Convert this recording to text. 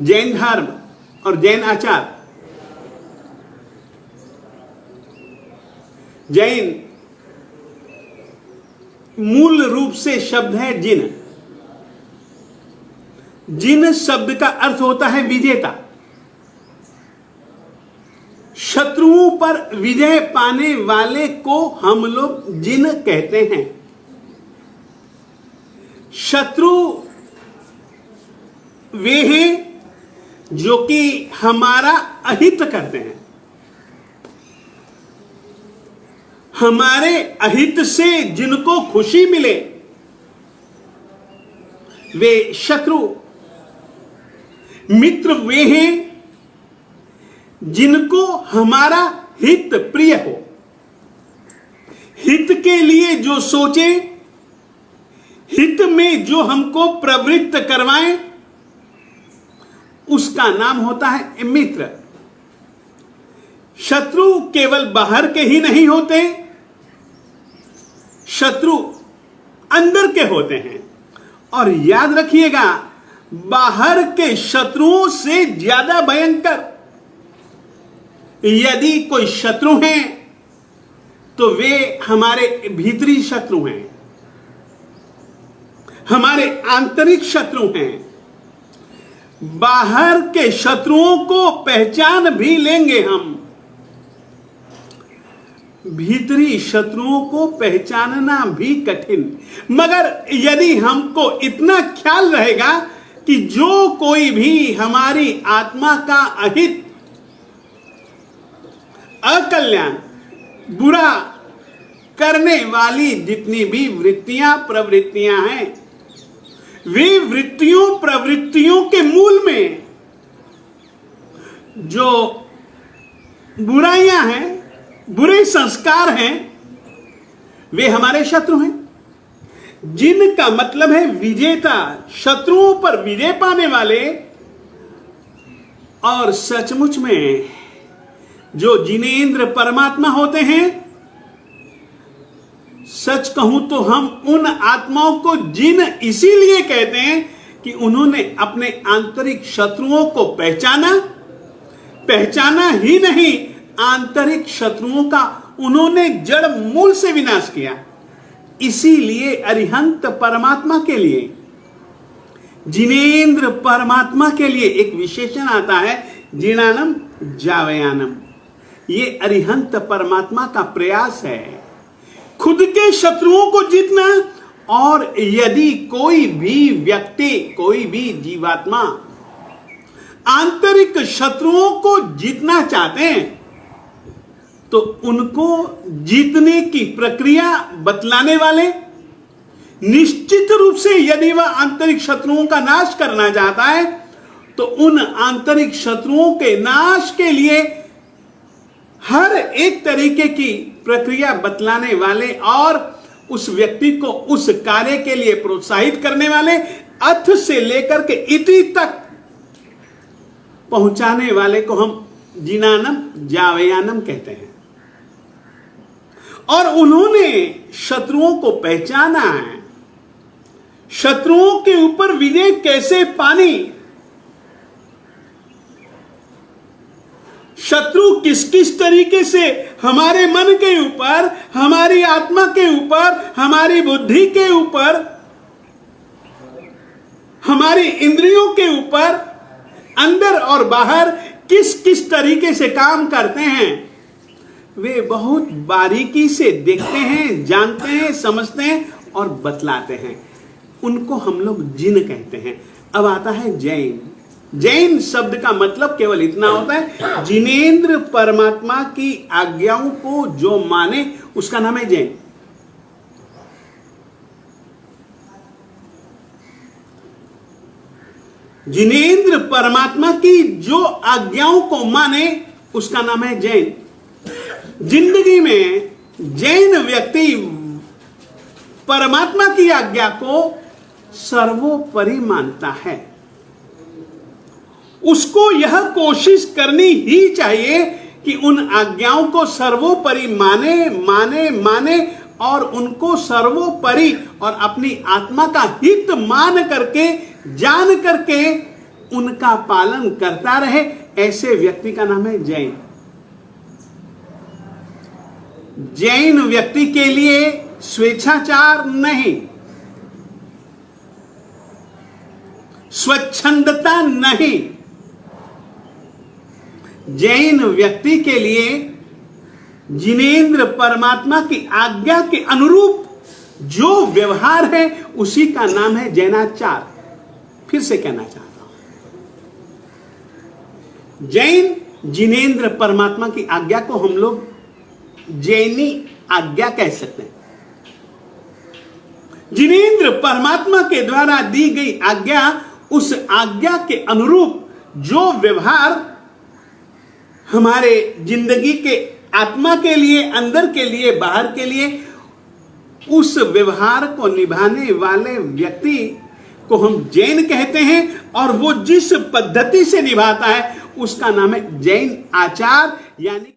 जैन धर्म और जैन आचार। जैन मूल रूप से शब्द है जिन। जिन शब्द का अर्थ होता है विजेता। शत्रुओं पर विजय पाने वाले को हम लोग जिन कहते हैं। शत्रु वे हैं जो कि हमारा अहित करते हैं। हमारे अहित से जिनको खुशी मिले वे शत्रु। मित्र वे हैं जिनको हमारा हित प्रिय हो। हित के लिए जो सोचे, हित में जो हमको प्रवृत्त करवाएं, उसका नाम होता है मित्र। शत्रु केवल बाहर के ही नहीं होते, शत्रु अंदर के होते हैं। और याद रखिएगा, बाहर के शत्रुओं से ज्यादा भयंकर यदि कोई शत्रु हैं तो वे हमारे भीतरी शत्रु हैं, हमारे आंतरिक शत्रु हैं। बाहर के शत्रुओं को पहचान भी लेंगे हम, भीतरी शत्रुओं को पहचानना भी कठिन। मगर यदि हमको इतना ख्याल रहेगा कि जो कोई भी हमारी आत्मा का अहित, अकल्याण, बुरा करने वाली जितनी भी वृत्तियां प्रवृत्तियां हैं, वे वृत्तियों प्रवृत्तियों के मूल में जो बुराइयां हैं, बुरे संस्कार हैं, वे हमारे शत्रु हैं। जिनका मतलब है विजेता, शत्रुओं पर विजय पाने वाले। और सचमुच में जो जिनेंद्र परमात्मा होते हैं, सच कहूं तो हम उन आत्माओं को जिन इसीलिए कहते हैं कि उन्होंने अपने आंतरिक शत्रुओं को पहचाना ही नहीं, आंतरिक शत्रुओं का उन्होंने जड़ मूल से विनाश किया। इसीलिए अरिहंत परमात्मा के लिए, जिनेंद्र परमात्मा के लिए एक विशेषण आता है, जिनानम जावयानम। ये अरिहंत परमात्मा का प्रयास है खुद के शत्रुओं को जीतना। और यदि कोई भी व्यक्ति, कोई भी जीवात्मा आंतरिक शत्रुओं को जीतना चाहते हैं तो उनको जीतने की प्रक्रिया बतलाने वाले, निश्चित रूप से यदि वह आंतरिक शत्रुओं का नाश करना चाहता है तो उन आंतरिक शत्रुओं के नाश के लिए हर एक तरीके की प्रक्रिया बतलाने वाले और उस व्यक्ति को उस कार्य के लिए प्रोत्साहित करने वाले, अथ से लेकर के इति तक पहुंचाने वाले को हम जिनानम जावयानम कहते हैं। और उन्होंने शत्रुओं को पहचाना है। शत्रुओं के ऊपर विजय कैसे पानी, शत्रु किस किस तरीके से हमारे मन के ऊपर, हमारी आत्मा के ऊपर, हमारी बुद्धि के ऊपर, हमारी इंद्रियों के ऊपर, अंदर और बाहर किस किस तरीके से काम करते हैं, वे बहुत बारीकी से देखते हैं, जानते हैं, समझते हैं और बतलाते हैं। उनको हम लोग जिन कहते हैं। अब आता है जैन। जैन शब्द का मतलब केवल इतना होता है, जिनेंद्र परमात्मा की आज्ञाओं को जो माने उसका नाम है जैन। जिनेंद्र परमात्मा की जो आज्ञाओं को माने उसका नाम है जैन। जिंदगी में जैन व्यक्ति परमात्मा की आज्ञा को सर्वोपरि मानता है। उसको यह कोशिश करनी ही चाहिए कि उन आज्ञाओं को सर्वोपरि माने और उनको सर्वोपरि और अपनी आत्मा का हित मान करके, जान करके उनका पालन करता रहे, ऐसे व्यक्ति का नाम है जैन। जैन व्यक्ति के लिए स्वेच्छाचार नहीं, स्वच्छंदता नहीं, जैन व्यक्ति के लिए जिनेंद्र परमात्मा की आज्ञा के अनुरूप जो व्यवहार है उसी का नाम है जैनाचार। फिर से कहना चाहता हूं, जैन जिनेंद्र परमात्मा की आज्ञा को हम लोग जैनी आज्ञा कह सकते हैं। जिनेंद्र परमात्मा के द्वारा दी गई आज्ञा, उस आज्ञा के अनुरूप जो व्यवहार हमारे जिंदगी के आत्मा के लिए, अंदर के लिए, बाहर के लिए, उस व्यवहार को निभाने वाले व्यक्ति को हम जैन कहते हैं। और वो जिस पद्धति से निभाता है उसका नाम है जैन आचार, यानी